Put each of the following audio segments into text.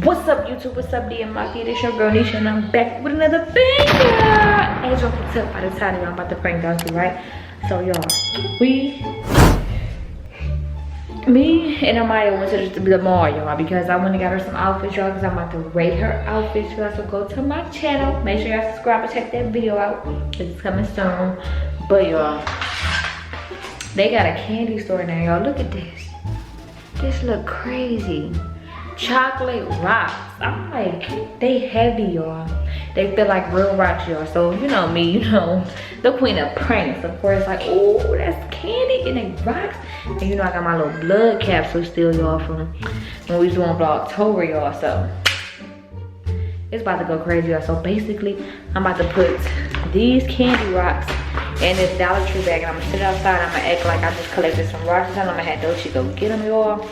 What's up, YouTube? What's up, DMaki? This your girl Nesha, and I'm back with another banger. As y'all can tell by the title, I'm about to prank Darcy, right? So y'all, me and Amaya went to the mall, y'all, because I went and got her some outfits, y'all, because I'm about to rate her outfits. You guys will go to my channel. Make sure y'all subscribe and check that video out, because it's coming soon. But y'all, they got a candy store now, y'all. Look at this. This look crazy. Chocolate rocks. I'm like, they heavy, y'all. They feel like real rocks, y'all. So you know me, you know the queen of pranks. Of course, like, oh, that's candy and they rocks. And you know I got my little blood capsule still, y'all, from when we was doing Vlogtober, y'all. So it's about to go crazy, y'all. So basically, I'm about to put these candy rocks in this Dollar Tree bag, and I'm gonna sit outside. I'm gonna act like I just collected some rocks, and I'm gonna have Dolce go get them, y'all.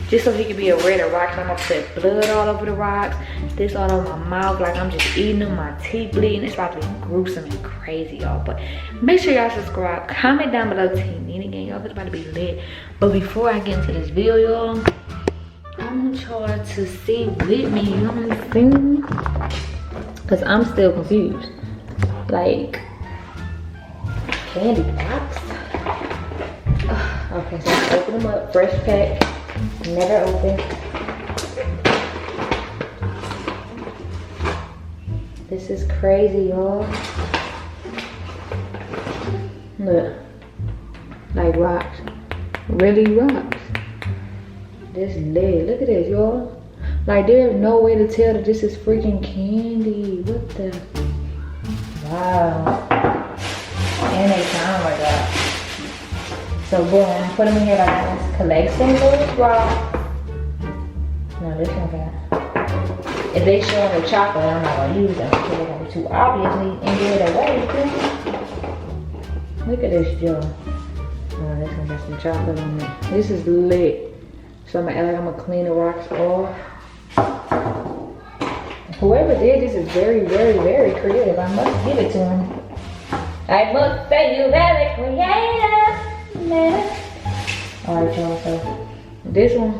Just so he could be aware of rocks. I'm gonna put blood all over the rocks. This all over my mouth, like I'm just eating them, my teeth bleeding. It's about to be gruesome and crazy, y'all. But make sure y'all subscribe. Comment down below, Team Nene Gang, y'all. It's about to be lit. But before I get into this video, y'all, I want y'all to see with me, you know what I'm saying? Because I'm still confused. Like, candy rocks? Okay, so let's open them up. Fresh pack. Never open. This is crazy, y'all. Look. Like rocks. Really rocks. This lid. Look at this, y'all. Like, there's no way to tell that this is freaking candy. What the? Wow. And they sound like that. So boom, put them in here like this. Collect some little rocks. No, this one got. If they showing the chocolate, I'm not gonna use them because they're gonna be too obviously and give it away. Look at this jar. Oh, this one got some chocolate on it. This is lit. So I'm gonna clean the rocks off. Whoever did this is very, very, very creative. I must give it to him. I must say you very creative. Alright, y'all, so this one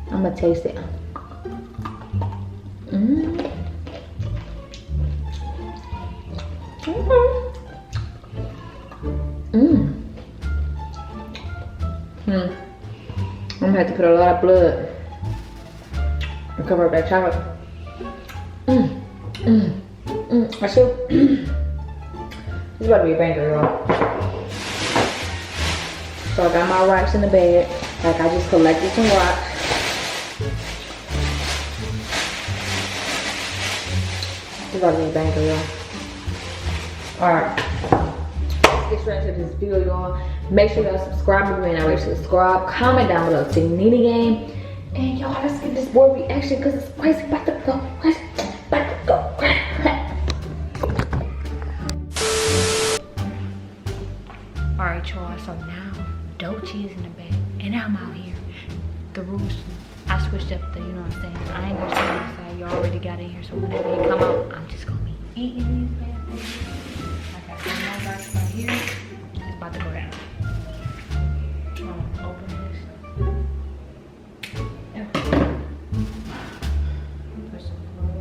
I'm gonna taste it. I'm gonna have to put a lot of blood and cover up that chocolate. I feel this is about to be a banger, y'all. So I got my rocks in the bag. Like, I just collected some rocks. This is about to be a banger, y'all. Alright. Let's get straight into this video, y'all. Make sure y'all subscribe if you're not already subscribed. Comment down below, Team Nene Gang. And y'all, let's get this boy reaction because it's crazy. About to go crazy. About to go crazy. Alright, y'all. So now Dolce is in the bag, and I'm out here. The rules, I switched up the, you know what I'm saying? I ain't gonna stay outside. You already got in here, so whenever you come out, I'm just gonna be eating these bad things. I got some more rocks right here. It's about to go down. Open this. Yeah. Put some blood on.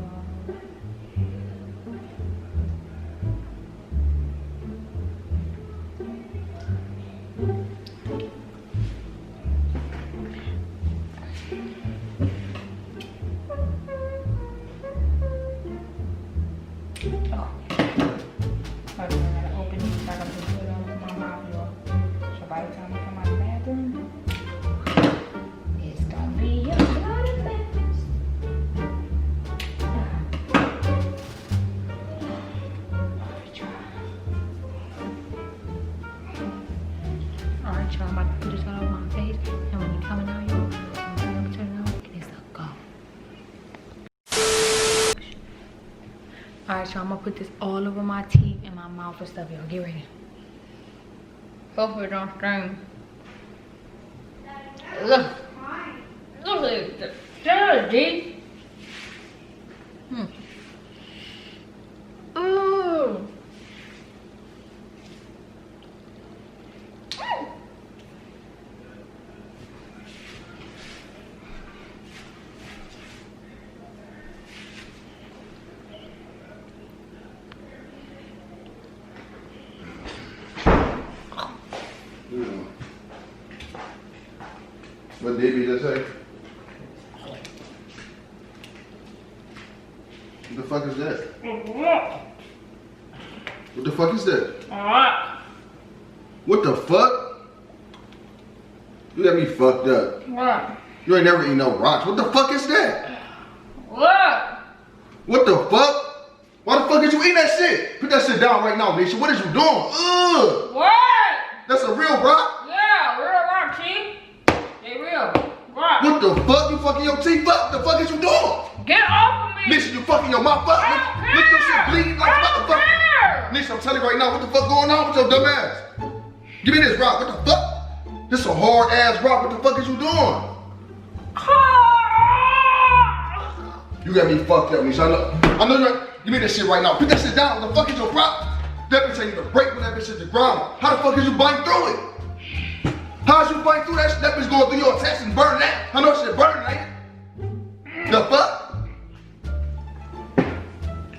I'm about to put this all over my face, and when you're coming out, y'all, I'm gonna turn it on, and it's a go. Alright, so I'm gonna put this all over my teeth and my mouth and stuff, y'all. Get ready. Hopefully it don't sting. Look. Look at the jelly. Ooh. baby just say? What the fuck is that? What the fuck is that? What the fuck? You got me fucked up. What? You ain't never eaten no rocks. What the fuck is that? What? What the fuck? Why the fuck did you eat that shit? Put that shit down right now, Nisha. What is you doing? Ugh. What? That's a real rock? Yeah, real rock, Chief. They real. Rock. What the fuck? You fucking your teeth up? What the fuck is you doing? Get off of me. Nisha, you fucking your mouth up? I don't Look your shit care. bleeding like a I don't motherfucker. care. Nisha, I'm telling you right now, what the fuck going on with your dumb ass? Give me this rock. What the fuck? This is a hard ass rock. What the fuck is you doing? You got me fucked up, Nisha. I know you're. Give me that shit right now. Put that shit down. What the fuck is your rock? That bitch ain't even break when that bitch hit the ground. How the fuck is you bite through it? How's you bite through that shit? That bitch going through your intestines, burn that. I know shit burning, ain't it? The fuck?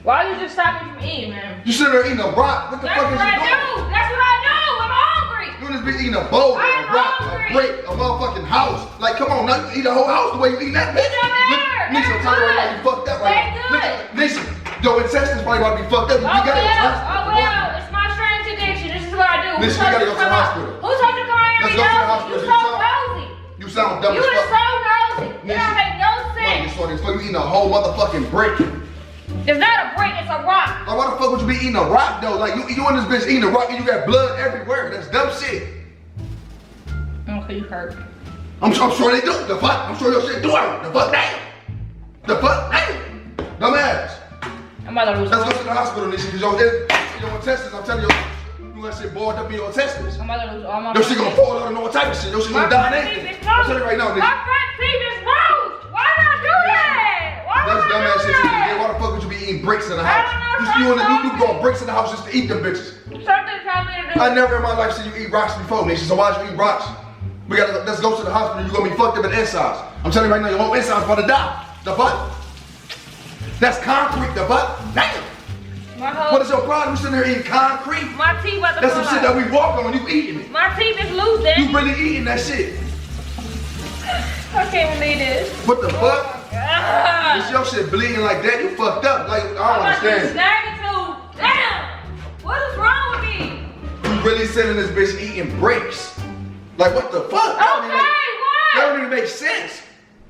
Why you just stop me from eating, man? You sitting there eating a rock. What the That's fuck is what you I doing? do. That's what I do. I'm hungry. You just be eating a bowl, I'm a rock, hungry. a brick, a motherfucking house. Like, come on, now you eat a whole house the way you eat that bitch. It don't matter. Nisha, I'm telling you right now, you fucked up right They now. good. Nisha, your intestines probably about to be fucked up. You gotta go to the hospital. It's my strange addiction. This is what I do. Nisha, you gotta go to the hospital. Who told you to come out here Let's and go to the nosy? hospital. You so nosy. You sound dumb You as is fuck. so nosy. It Nisha, don't make no Why you sense. sort of you eating a whole motherfucking brick? It's not a brick, it's a rock. Like, why the fuck would you be eating a rock though? Like, you in this bitch eating a rock and you got blood everywhere. That's dumb shit. Okay, you hurt. I'm sure they do. The fuck? I'm sure your shit do hurt. The fuck damn. The fuck damn. Dumbass. I'm about to lose. Let's go to the hospital, Nisha, because your intestines, I'm telling you, you got shit boiled up in your intestines. I'm about to lose all my. Your shit gonna fall out and all type of shit. Your shit gonna die and everything. I'm telling you right now, My Nisha. front teeth is loose. Why not do that? Why That's would I dumbass do shit you that? did. Why the fuck would you be eating bricks in the I house? don't know, You brought bricks in the house just to eat them bitches. Something told me to do. I never in my life seen you eat rocks before, Nisha, so why'd you eat rocks? Let's go to the hospital. You're gonna be fucked up in the insides. I'm telling you right now, your whole insides about to die. The fuck? That's concrete, the fuck? Damn! My whole. What is your problem? You sitting there eating concrete? My teeth about to That's fall some shit out. that we walk on, you eating it. My teeth is loose, You Daddy. really eating that shit. I can't believe this. What the fuck? God. Is your shit bleeding like that? You fucked up. Like, I don't understand. Damn. What is wrong with me? You really sitting this bitch eating bricks. Like, what the fuck? That Okay, don't even what? make sense.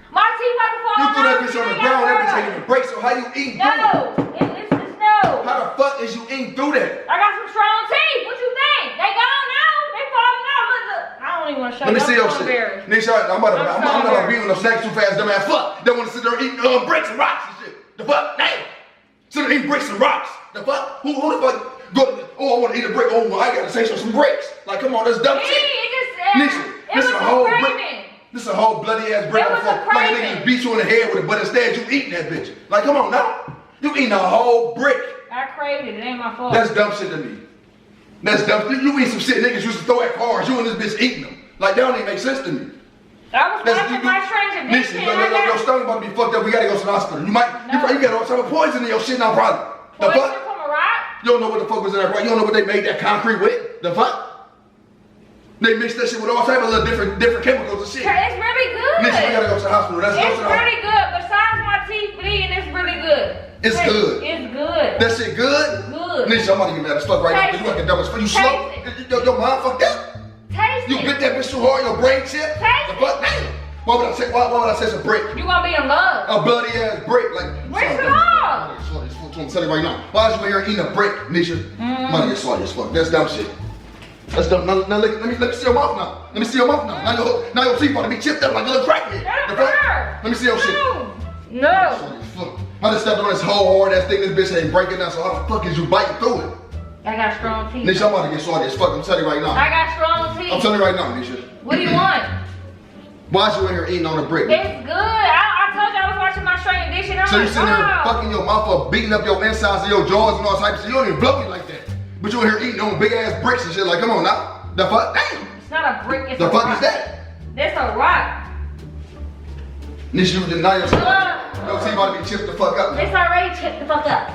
My teeth about to fall You out. threw that bitch on the ground, that bitch ain't even break, so how you eating through it? No. It's no. How the fuck is you eating through that? I got some strong teeth. What you think? They gone now. They falling out. Look. I don't even want to show Let me you. see I'm your so shit. embarrassed. Nisha, I'm not gonna be on no snacks too fast, dumbass. Fuck. They wanna sit there eating bricks and rocks and shit. The fuck? Damn. Sit there eating bricks and rocks. The fuck? Who the fuck? Oh, I wanna eat a brick. Oh, I gotta say some bricks. Like, come on, that's dumb shit. It Nisha, this was is a whole brick. craving. This is a whole bloody ass brick. It was a Like a craving. nigga just beat you in the head with it, but instead you eating that bitch. Like, come on now. You eating a whole brick. I craved it. It ain't my fault. That's dumb shit to me. That's dumb. You eat some shit niggas used to throw at cars. You and this bitch eating them. Like, that don't even make sense to me. I was watching my strange addiction. Your stomach about to be fucked up. We gotta go to the hospital. You got all type of poison in your shit now, probably. The Poison fuck? from a rock? You don't know what the fuck was in that rock. You don't know what they made that concrete with. The fuck? They mixed that shit with all type of little different chemicals and shit. It's really good. Nisha, we gotta go to the hospital. Let's go to It's the hospital. really good. Besides my teeth bleeding, it's really good. It's good. It's good. That shit good? Good. Nisha, I'm about to get mad as fuck right now. Taste You fucking dumb as fuck. You Taste slow? it. Your mind fucked up? Taste You it. bit that bitch too hard, your brain chip? Taste The fuck? Damn. Why would I say it's a brick? You gonna be in love. A bloody ass brick. Like, Bricks it off. I'm telling you right now. Why is you here eating a brick, Nisha? I'm gonna get salty as fuck. That's dumb shit. That's dumb. Now let me see your mouth now. Let me see your mouth now. Now your teeth about to be chipped up like a little crackhead. The fuck? Let me see your shit. No. Salty as fuck. I just stepped on this whole hard ass thing. This bitch ain't breaking down. So how the fuck is you biting through it? I got strong teeth. Nisha, I'm about to get salty as fuck. I'm telling you right now. I got strong teeth. I'm telling you right now, Nisha. What do you want? Why is you in here eating on a brick? It's good. I told you I was watching my strange addiction. I'm So you like, sitting there wow. fucking your mouth up, beating up your insides and your jaws and all types of shit. You don't even blow me like that. But you in here eating on big ass bricks and shit. Like, come on now. The fuck? Damn. It's not a brick. It's The a fuck rock. is that? That's a rock. Nisha, you deny your teeth. Your teeth about to be chipped the fuck up. It's already chipped the fuck up.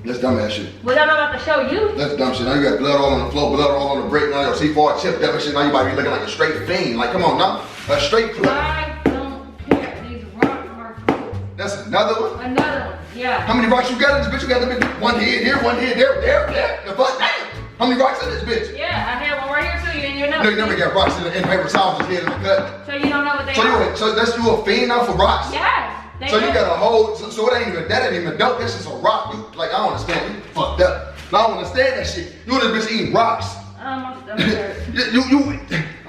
That's dumb ass shit. What I'm about to show you? That's dumb shit. Now you got blood all on the floor, blood all on the brick. Now your C4 chip, that shit. Now you might be looking like a straight fiend. Like, come on now. A straight clip. I don't care. These rocks are cool. That's another one? Another one, yeah. How many rocks you got in this bitch? You got the bitch one head here, one head there. The fuck, damn. How many rocks in this bitch? Yeah, I have one right here too. You didn't even know. No, you never got rocks in paper towels head in the cut. So you don't know what they are? So that's you a fiend now for rocks? Yes. So you got a whole, so it ain't even, that ain't even dope. That's just a rock. You, like, I don't understand. You fucked up. No, I don't understand that shit. You and this bitch eating rocks. My stomach hurts.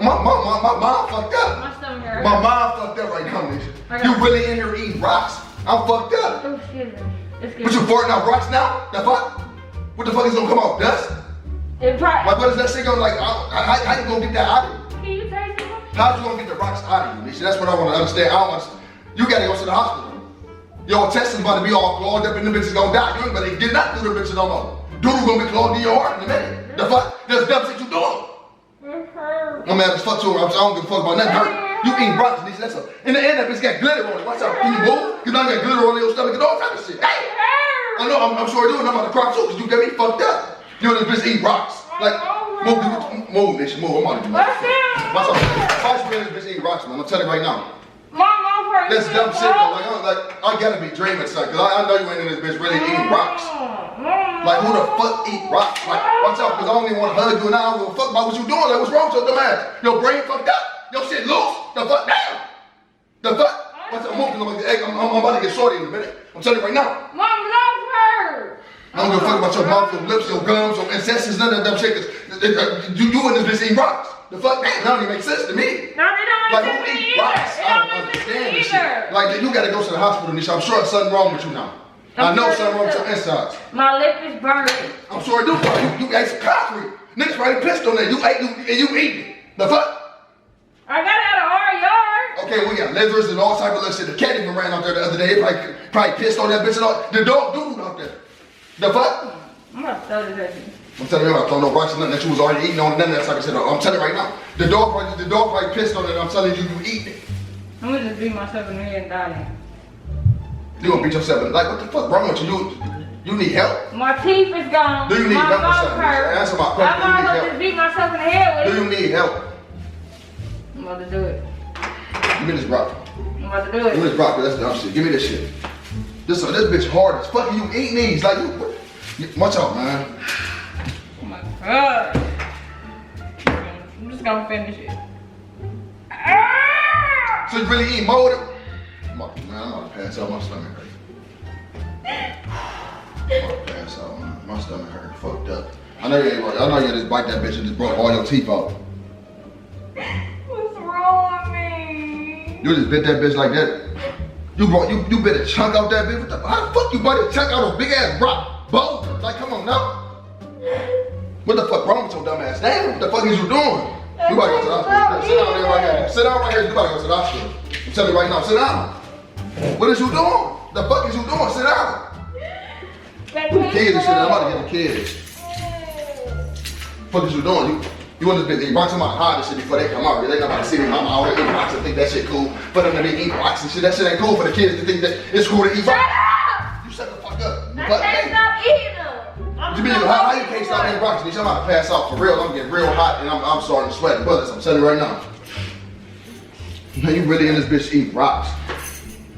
My mom fucked up. My stomach hurts. My mom fucked up right now, nigga. You really in here eating rocks? I'm fucked up. Oh, excuse me. But you farting out rocks now? The fuck? What the fuck is gonna come out? Dust? It probably. Like, what is that shit gonna, like, how you gonna get that out of you? Can you taste it? How you gonna get the rocks out of you, bitch? That's what I wanna understand. I don't understand. You gotta go to the hospital. Your intestines about to be all clogged up and the bitch is gonna die. You ain't better get not through the bitch no more. Doodle gonna be clogged in your heart in a minute. The fuck? That's dumb shit you doing. It hurts. I'm mad as fuck too. I don't give a fuck about nothing hurt. You eating rocks, bitch. That's a, in the end, that bitch got glitter on it. Watch out. Can you move? You know you got glitter on your stomach and all type of shit. Hey! I know, I'm sure you do, and I'm about to cry too, because you got me fucked up. You and this bitch eat rocks. Like, move, bitch, move. I'm about to do that. Watch out. Watch me and this bitch eat rocks, man. I'm telling you right now. That's dumb shit though. I gotta be dreaming, son, cause I know you ain't in this bitch really eating rocks. Like, who the fuck eat rocks? Like, watch out, cause I don't even want to hug you and I don't give a fuck about what you doing. Like, what's wrong with your dumb ass? Your brain fucked up. Your shit loose. The fuck down. The fuck? Watch out, move, cause I'm about to get shorty in a minute. I'm telling you right now. Mom, love her. I don't give a fuck about your mouth, your lips, your gums, your ancestors, none of that dumb shit. Cause you and this bitch eating rocks. The fuck, man, that don't even make sense to me. No, they don't like, make who sense to eat me rocks? either. I don't understand this shit. Like, you gotta go to the hospital, Nisha. I'm sure something wrong with you now. I know something wrong with your insides. My lip is burning. I'm sure I do. You ate some concrete. Niggas probably pissed on that. You ate and you eating. The fuck? I got it out of our yard. Okay, we got lizards and all type of little shit. The cat even ran out there the other day. They probably pissed on that bitch and all. The dog doodled out there. The fuck? I'm gonna throw this at you. I'm telling you, I'm not throwing no rocks or nothing that you was already eating on, none of that type of shit. I'm telling you right now, the dog probably pissed on it. I'm telling you, you eating it. I'm gonna just beat myself in the head and die. You gonna beat yourself in, like, what the fuck wrong with you? You need help? My teeth is gone. Do you need my help or mouth something? hurts. Answer my question. I'm gonna just beat myself in the head with Do it. you need help? I'm about to do it. Give me this rock. I'm about to do Give me it. this rock, that's dumb shit. Give me this shit. This bitch hard as fuck. You eating these like you. Watch out, man. Oh my god. I'm just gonna finish it. Ah! So you really eating molded? I'm about to pass out. My stomach hurt. I'm about to pass out, man. My stomach hurt. Fucked up. I know you just bite that bitch and just broke all your teeth out. What's wrong with me? You just bit that bitch like that. You bit a chunk out that bitch. How the fuck you bite a chunk out of a big ass rock boulder? Like, come on now. What the fuck wrong with your dumb ass? Damn, what the fuck is you doing? You about to go to the hospital. Sit down there right here. Sit down right here. You about to go to the hospital. I'm telling you right now. Sit down. What is you doing? The fuck is you doing? Sit down. The kids and shit. I'm about to get the kids. What is you doing? You want this bitch eat rocks? I'm about to hide this shit before they come out. They not about to see me. I'm out here eating rocks and think that shit cool. For them to be eating rocks and shit. That shit ain't cool for the kids to think that it's cool to eat rocks. You shut the fuck up. I can't stop eating them. You mean, how you can't stop eating rocks? Bitch, I'm about to pass out for real. I'm getting real hot and I'm starting to sweat bullets. I'm telling you right now. Now you really in this bitch eating rocks.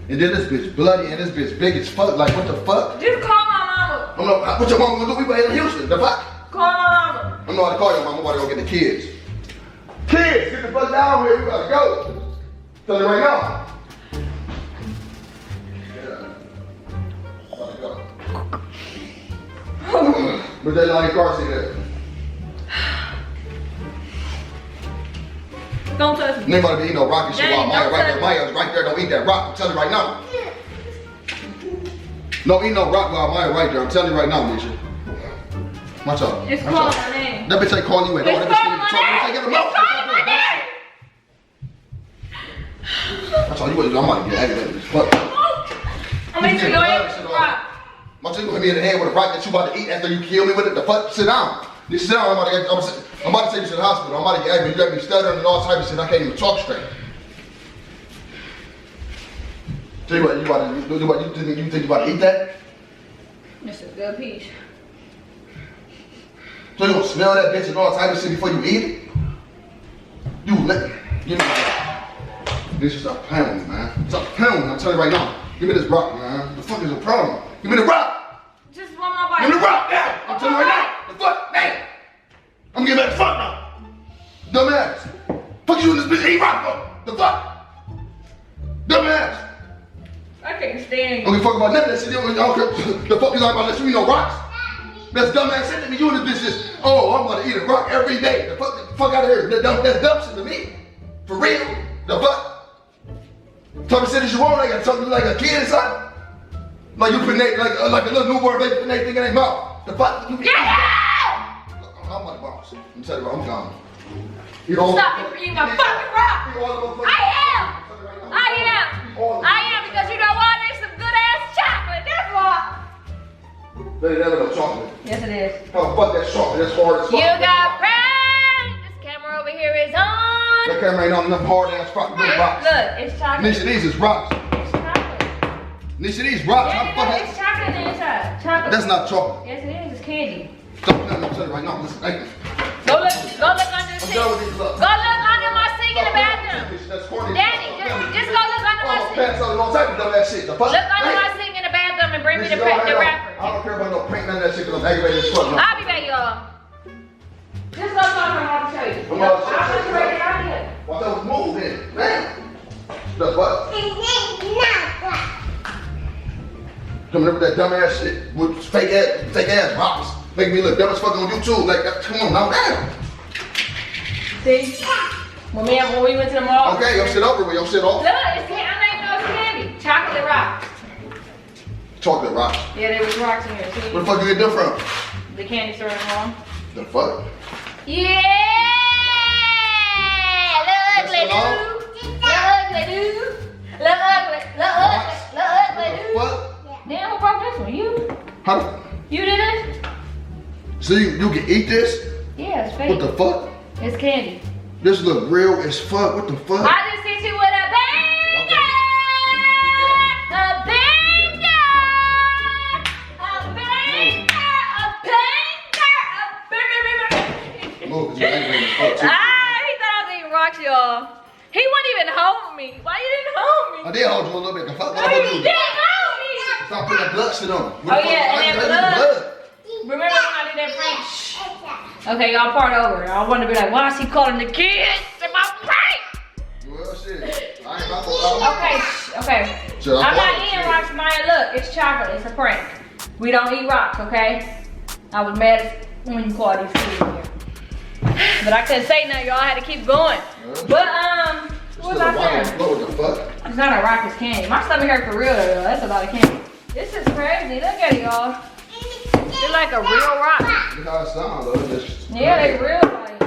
And then this bitch bloody and this bitch big as fuck. Like, what the fuck? Just call my mama. What your mama gonna do? We right in Houston. The fuck? Call my mama. I know how to call your mama. I'm about to go get the kids. Kids, get the fuck down here. You gotta go. Tell you right now. Yeah. About to go. But that lying car seat there. Don't touch me. You ain't about to be eating no rocky shit while Daddy, Maya right there. Maya's right there. Don't eat that rock. I'm telling you right now. Don't eat no rock while Maya right there. I'm telling you right now, Nisha. Watch out. It's Watch calling out. my name. That bitch ain't calling you at all. It's That bitch calling my name. ain't It's calling my name. That's all you want to do. I'm about to get aggravated. Fuck. I'm making sure your ass is rock. My chick gonna hit me in the head with a rock that you about to eat after you kill me with it. The fuck? Sit down. You sit down. I'm about to take you to the hospital. I'm about to get aggravated. You got me stuttering and all type of shit. I can't even talk straight. Tell you what, you think you about to eat that? This is a good piece. So you gonna smell that bitch and all type of shit before you eat it? You know. This is stop playing with me, man. Stop playing with me. I'm telling you right now. Give me this rock, man. What the fuck is the problem? Give me the rock. Just one more bite. Give me the rock now. I'm telling you right now. The fuck, man. I'm getting back the fuck now. Dumbass. Fuck you in this bitch eat rock, though. The fuck. Dumbass. I can't stand you. Don't give a fuck about none of that shit. I don't care. The fuck is all about that shit. You know rocks. That's dumbass shit to me. You in this bitch just, oh, I'm gonna eat a rock every day. The fuck out of here. That's dumb shit to me. For real. The fuck. Type of shit is you want, like something like a kid or something? Like you put like a little newborn baby putting anything in their mouth. The fuck? You Get out! I'm not the boss. I'm telling you, I'm gone. Stop me from eating my fucking rock! I am because you know what? There's some good ass chocolate, that's why. That ain't no chocolate. Yes it is. Oh, fuck that chocolate, that's hard as fuck. You got pranked! This camera over here is on! That camera ain't on enough hard ass fucking rocks. Look, it's chocolate. Nisha, these is rocks. It's chocolate. Nisha, these rocks. Yeah, it's chocolate inside. Chocolate. That's not chocolate. Yes it is, it's candy. Stop playing, I'm telling you right now. Listen, hey. Go look under the sink. done with these looks. Go look under my sink in the bathroom. That's corny. Daddy, just go look under my I'm sink. pass out a long time to do that shit. The fuck? Look under my sink in the bathroom and bring me the wrapper. I don't care about no prank, none of that shit, because I'm aggravated as fuck. I'll be back, y'all. Just go talk to her, I'll show you. I'll show you right out here. Well, that was move then. Man. The what? Coming up with that dumb ass shit with fake ass rocks. Making me look dumb as fuck on YouTube. Like, come on, now damn. See? When we went to the mall. Okay, your shit over with, your shit off. Look, it's candy. I don't even know it's candy. Chocolate rocks. Chocolate rocks. Yeah, there was rocks in here. See? Where the fuck you get them from? The candy store in the mall. The fuck? Yeah! Look ugly, dude. Look ugly, dude. Look ugly. Look ugly. Look ugly, dude. What? Damn, who brought this one? You? How? You did it? So you can eat this? Yeah, it's fake. What the fuck? It's candy. This look real as fuck. What the fuck? I just hit you with a banger! A banger! A banger! A banger! Move, 'cause you aggravated as fuck too. Ah, he thought I was eating rocks, y'all. He wouldn't even hold me. Why you didn't hold me? I did hold you a little bit. The fuck? No, you didn't hold me. Stop putting that blood shit on. Oh yeah, and that blood. Remember when I did that prank? Okay, y'all part over. I want to be like, why is he calling the kids in my prank? Well, shit. I ain't about to. Okay. Shit, I'm not eating rocks, Maya. Look, it's chocolate. It's a prank. We don't eat rocks, okay? I was mad when you called these kids here. But I couldn't say nothing, y'all. I had to keep going. But, what was I saying? What the fuck? It's not a rock, it's candy. My stomach hurt for real, though. That's a lot of candy. This is crazy. Look at it, y'all. They're like a real rock. Look how it sounds, though. Just Yeah, they real like.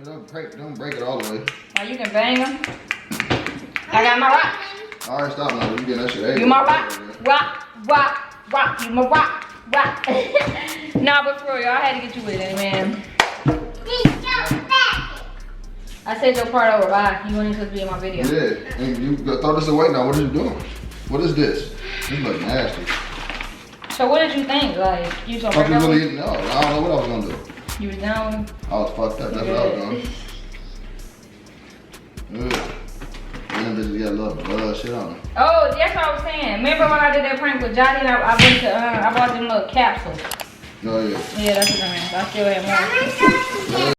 Don't break it all the way. Now you can bang them. I got my rock. All right, stop now. You getting that shit everywhere. You my rock. Rock. You my rock. Nah, but for real, y'all, I had to get you with it, man. I said your part over. Bye. You weren't supposed to be in my video. Yeah, and you throw this away now. What are you doing? What is this? This looks nasty. So what did you think? Like, you told me. I don't know what I was gonna do. You was down with I was fucked up. That's what I was doing. Ugh. And then bitches got a little blood shit on them. Oh, that's what I was saying. Remember when I did that prank with Johnny and I went to, I bought them little capsules. Oh yeah. Yeah, that's what I mean. I still have more.